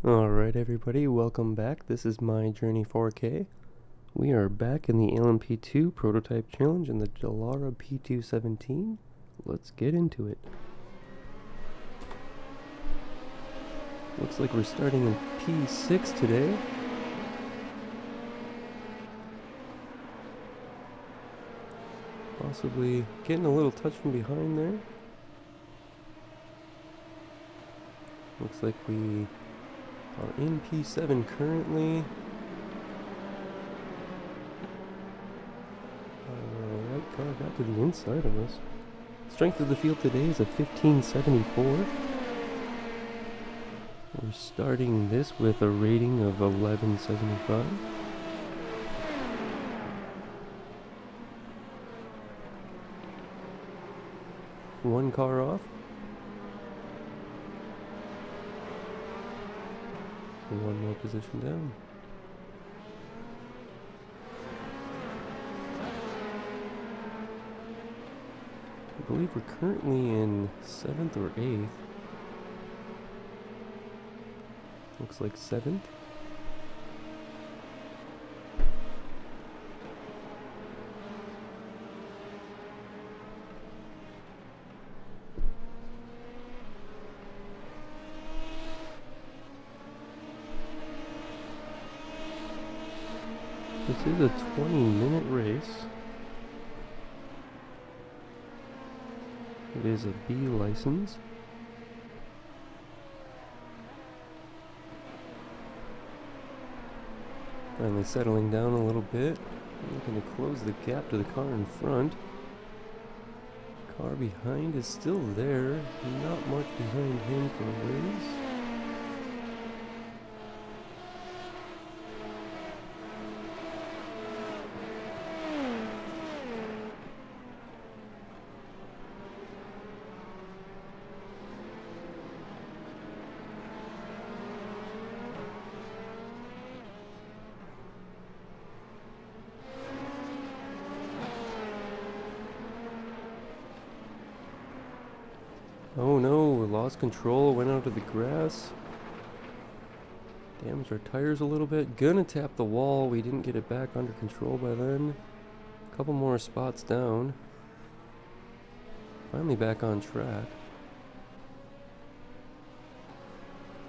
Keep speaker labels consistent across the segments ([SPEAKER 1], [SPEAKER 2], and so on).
[SPEAKER 1] Alright everybody, welcome back. This is my Journey 4K. We are back in the LMP2 prototype challenge in the Dallara P217. Let's get into it. Looks like we're starting in P6 today. Possibly getting a little touch from behind there. Looks like we are in P7 currently. White car got to the inside of us. Strength of the field today is a 1574. We're starting this with a rating of 1175. One car off. One more position down. I believe we're currently in 7th or 8th. Looks like 7th. This is a 20-minute race. It is a B license. Finally settling down a little bit. Looking to close the gap to the car in front. Car behind is still there. Not much behind him for a ways. Oh no, we lost control, went out of the grass. Damaged our tires a little bit. Gonna tap the wall, we didn't get it back under control by then. Couple more spots down. Finally back on track.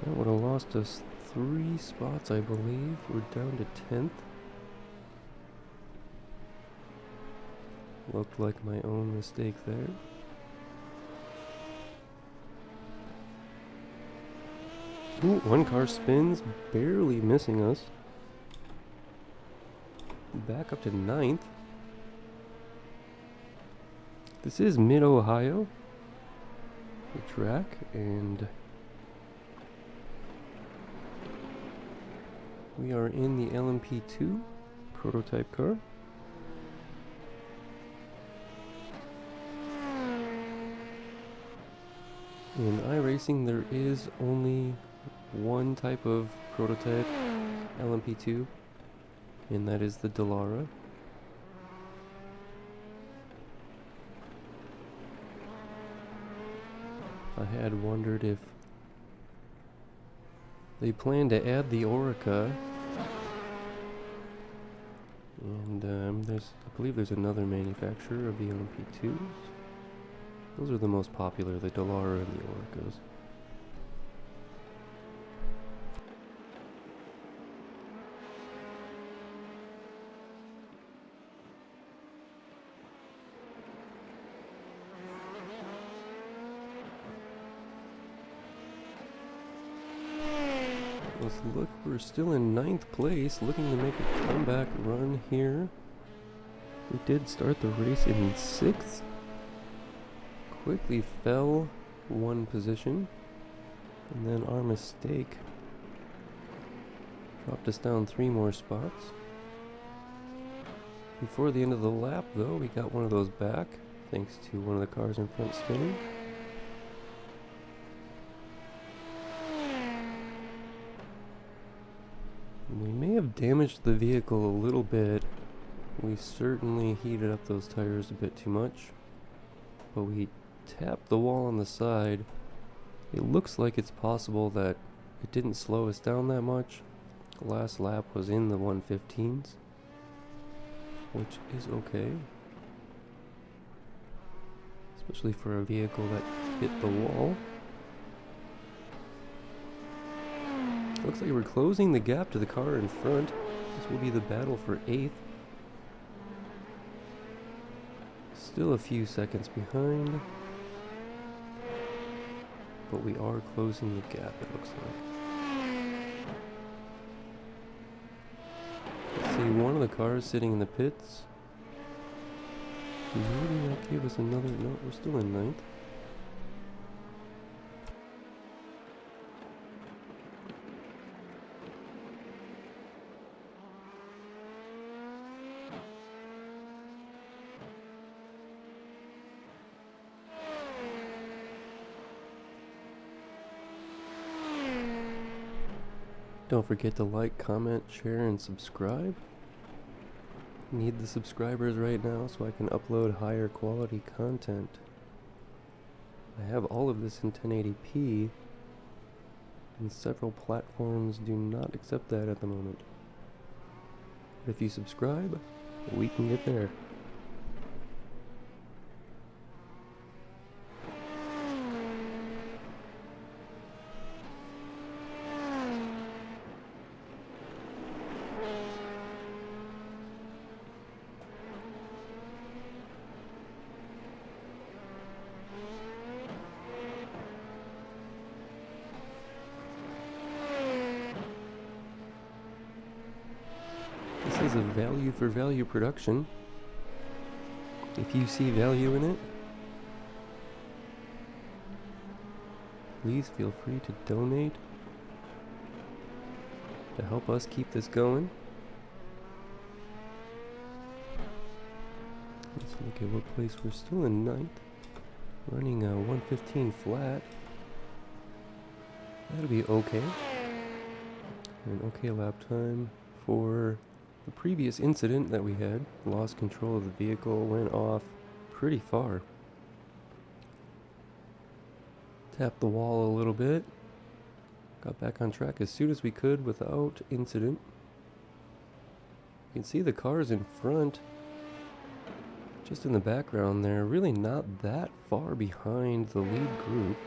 [SPEAKER 1] That would have lost us 3 spots, I believe. We're down to 10th. Looked like my own mistake there. Ooh, one car spins, barely missing us. Back up to 9th. This is mid-Ohio, the track, and we are in the LMP2 prototype car. In iRacing, there is only one type of prototype LMP2, and that is the Dallara. I had wondered if they plan to add the Orica, and I believe there's another manufacturer of the LMP2s. Those are the most popular, the Dallara and the Oricas. Let's look, we're still in 9th place, looking to make a comeback run here. We did start the race in 6th. Quickly fell 1 position, and then our mistake dropped us down 3 more spots. Before the end of the lap though, we got one of those back, thanks to one of the cars in front spinning. We may have damaged the vehicle a little bit. We certainly heated up those tires a bit too much, but we tapped the wall on the side. It looks like it's possible that It didn't slow us down that much. The last lap was in the 115s, which is okay. Especially for a vehicle that hit the wall. Looks like we're closing the gap to the car in front. This will be the battle for 8th. Still a few seconds behind. But we are closing the gap, it looks like. Let's see, one of the cars sitting in the pits. Maybe that gave us another... No, we're still in 9th. Don't forget to like, comment, share, and subscribe. Need the subscribers right now so I can upload higher quality content. I have all of this in 1080p, and several platforms do not accept that at the moment. But if you subscribe, we can get there. This is a value for value production. If you see value in it, please feel free to donate to help us keep this going. Let's look at what place we're still in 9th. Running a 115 flat. That'll be okay. An okay lap time for the previous incident that we had. Lost control of the vehicle, went off pretty far. Tapped the wall a little bit. Got back on track as soon as we could without incident. You can see the cars in front, just in the background there, really not that far behind the lead group.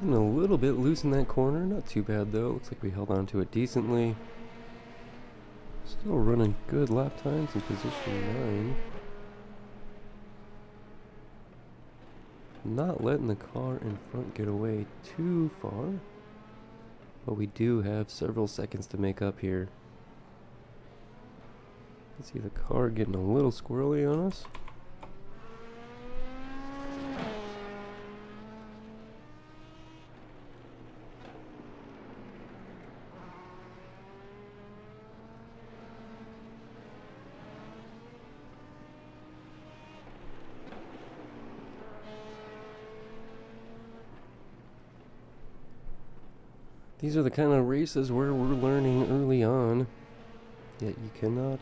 [SPEAKER 1] Getting a little bit loose in that corner, not too bad though. Looks like we held on to it decently. Still running good lap times in position 9. Not letting the car in front get away too far. But we do have several seconds to make up here. Let's see the car getting a little squirrely on us. These are the kind of races where we're learning early on, yet you cannot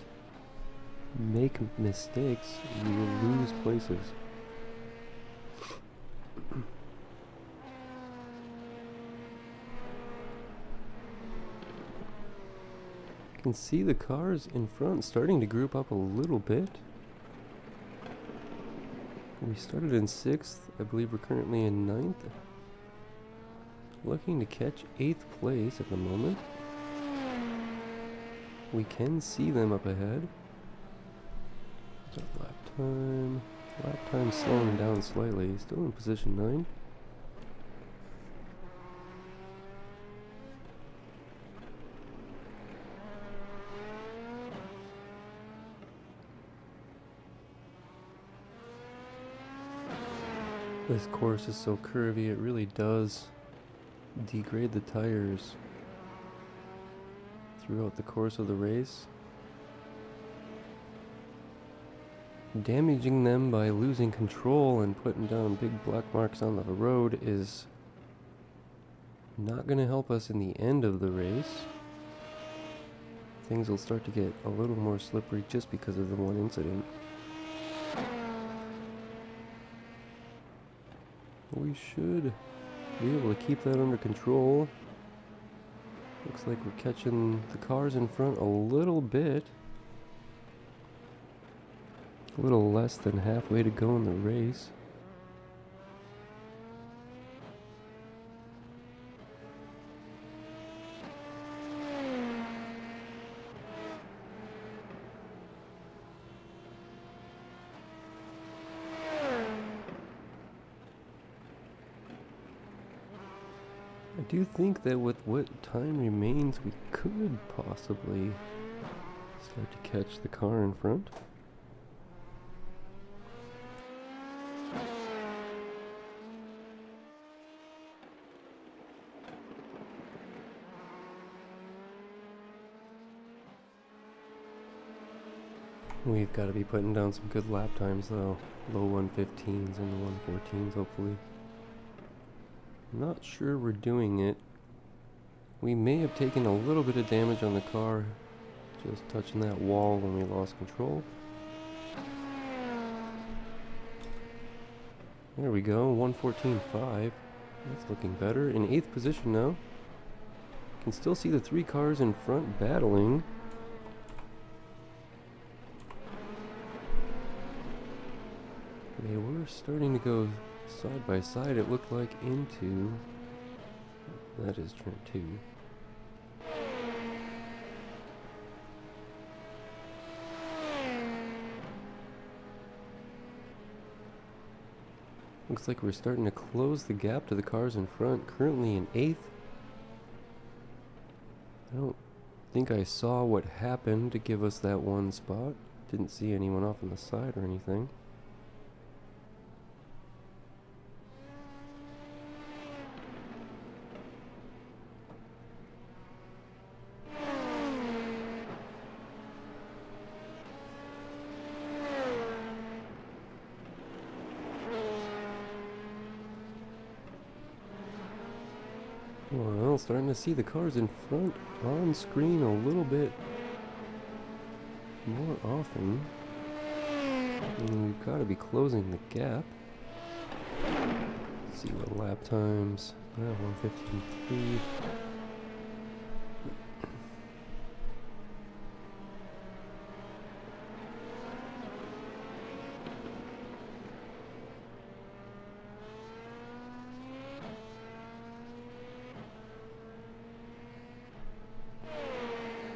[SPEAKER 1] make mistakes, you will lose places. You can see the cars in front starting to group up a little bit. We started in 6th, I believe we're currently in 9th. Looking to catch 8th place at the moment. We can see them up ahead. What's our lap time? Lap time slowing down slightly. Still in position 9. This course is so curvy, it really does degrade the tires throughout the course of the race, damaging them by losing control and putting down big black marks on the road is not going to help us in the end of the race. Things will start to get a little more slippery just because of the one incident. We should be able to keep that under control. Looks like we're catching the cars in front a little bit. A little less than halfway to go in the race. I do think that with what time remains, we could possibly start to catch the car in front. We've got to be putting down some good lap times though. Low 115s and the 114s hopefully. Not sure we're doing it. We may have taken a little bit of damage on the car just touching that wall when we lost control. There we go, 114.5. That's looking better. In 8th position now. Can still see the 3 cars in front battling. They were starting to go side by side, it looked like, into... That is turn 2. Looks like we're starting to close the gap to the cars in front, currently in 8th. I don't think I saw what happened to give us that one spot. Didn't see anyone off on the side or anything. Well, starting to see the cars in front on screen a little bit more often. And we've got to be closing the gap. Let's see what lap times. 1:15.3.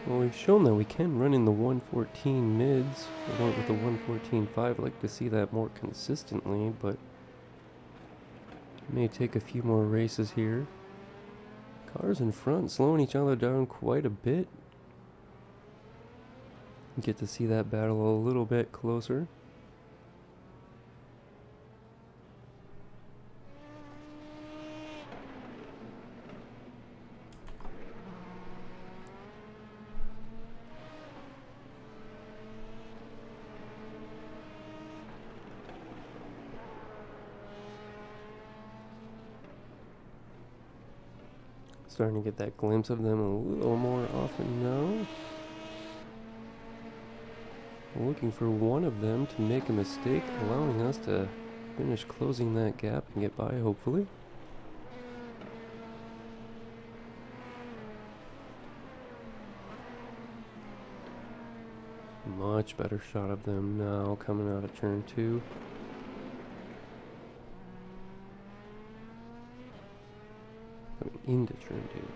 [SPEAKER 1] Well, we've shown that we can run in the 114 mids. We went with the 114.5. I'd like to see that more consistently, but it may take a few more races here. Cars in front slowing each other down quite a bit. Get to see that battle a little bit closer. Starting to get that glimpse of them a little more often now. Looking for one of them to make a mistake, allowing us to finish closing that gap and get by, hopefully. Much better shot of them now coming out of turn 2. Coming into turn 2.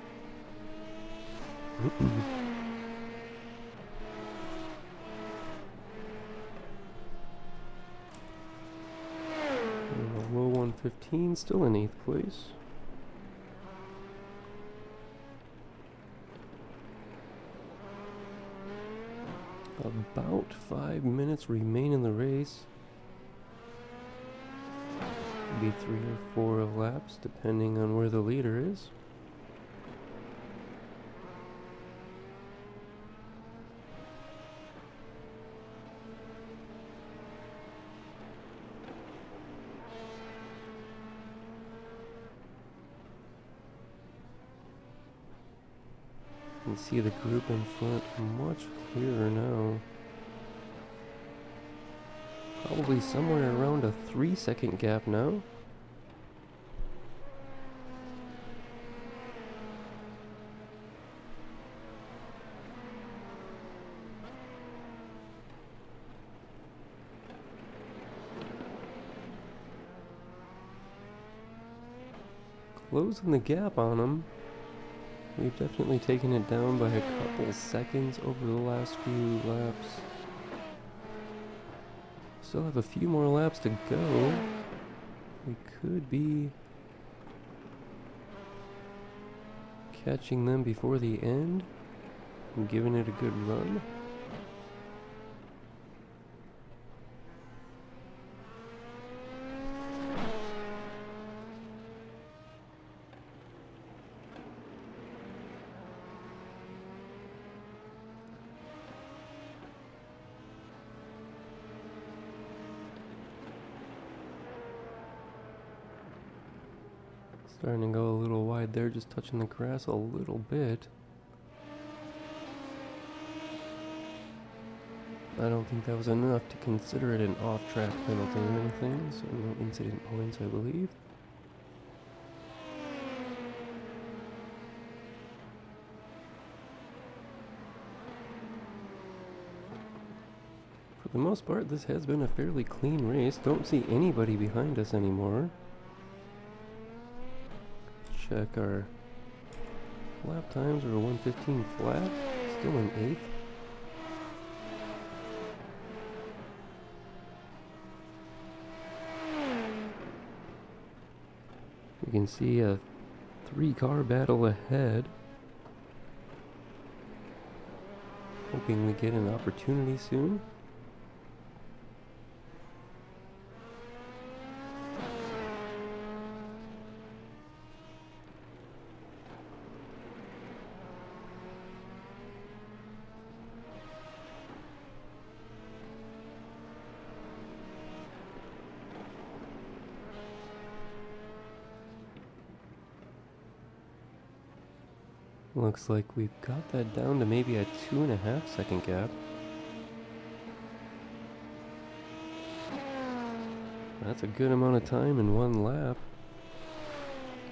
[SPEAKER 1] Low 115, still in 8th place. About 5 minutes remain in the race. Could be 3 or 4 laps depending on where the leader is. You can see the group in front much clearer now. Probably somewhere around a 3-second gap now. Closing the gap on them. We've definitely taken it down by a couple seconds over the last few laps. Still have a few more laps to go. We could be catching them before the end and giving it a good run. Starting to go a little wide there, just touching the grass a little bit. I don't think that was enough to consider it an off-track penalty or anything, so no incident points, I believe. For the most part, this has been a fairly clean race. Don't see anybody behind us anymore. Check our lap times. We're 1:15 flat, still in 8th. You can see a 3-car battle ahead. Hoping we get an opportunity soon. Looks like we've got that down to maybe a 2.5-second gap. That's a good amount of time in one lap.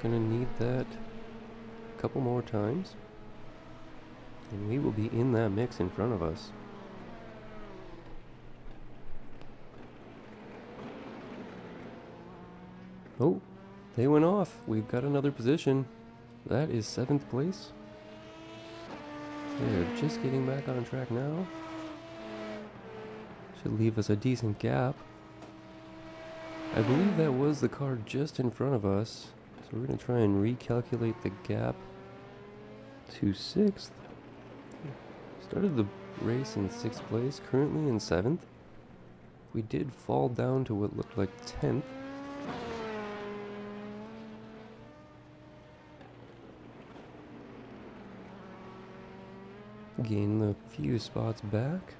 [SPEAKER 1] Gonna need that a couple more times. And we will be in that mix in front of us. Oh, they went off. We've got another position. That is 7th place. They're just getting back on track now. Should leave us a decent gap. I believe that was the car just in front of us. So we're going to try and recalculate the gap to 6th. Started the race in 6th place, currently in 7th. We did fall down to what looked like 10th. Gain a few spots back.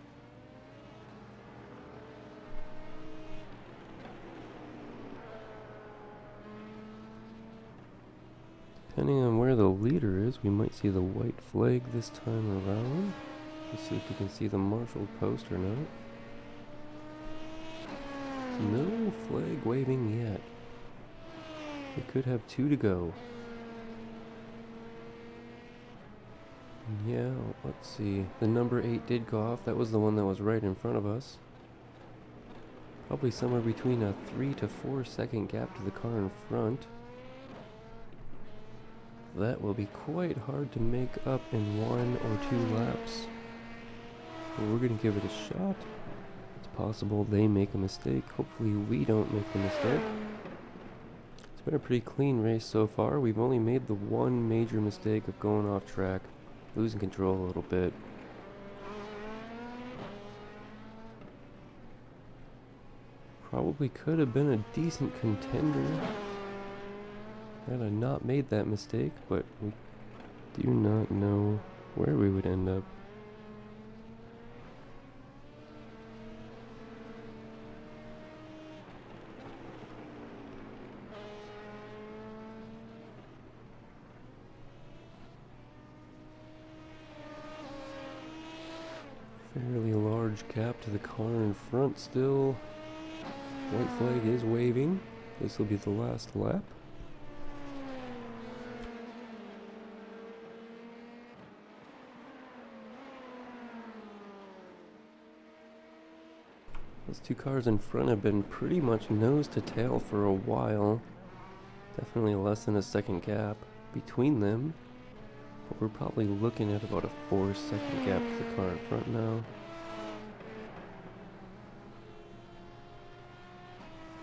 [SPEAKER 1] Depending on where the leader is, we might see the white flag this time around. Let's see if we can see the marshal post or not. No flag waving yet. We could have 2 to go. Yeah, let's see. The number 8 did go off. That was the one that was right in front of us. Probably somewhere between a 3 to 4 second gap to the car in front. That will be quite hard to make up in 1 or 2 laps. But we're going to give it a shot. It's possible they make a mistake. Hopefully we don't make the mistake. It's been a pretty clean race so far. We've only made the one major mistake of going off track. Losing control a little bit. Probably could have been a decent contender had I not made that mistake, but we do not know where we would end up. Fairly large gap to the car in front still. White flag is waving. This will be the last lap. Those two cars in front have been pretty much nose to tail for a while. Definitely less than a second gap between them. But we're probably looking at about a 4-second gap to the car in front now.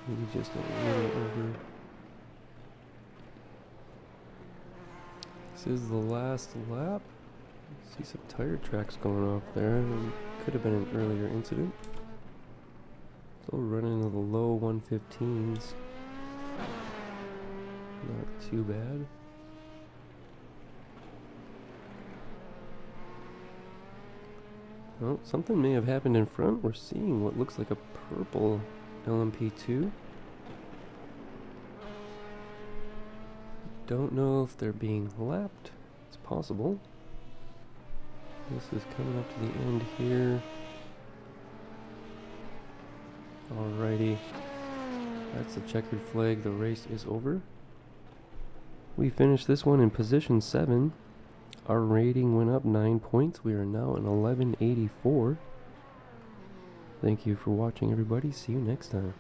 [SPEAKER 1] Maybe just a little over. This is the last lap. See some tire tracks going off there. Could have been an earlier incident. Still running in the low 115s. Not too bad. Well, something may have happened in front. We're seeing what looks like a purple LMP2. Don't know if they're being lapped. It's possible. This is coming up to the end here. Alrighty. That's the checkered flag. The race is over. We finished this one in position 7. Our rating went up 9 points. We are now in 1184. Thank you for watching, everybody. See you next time.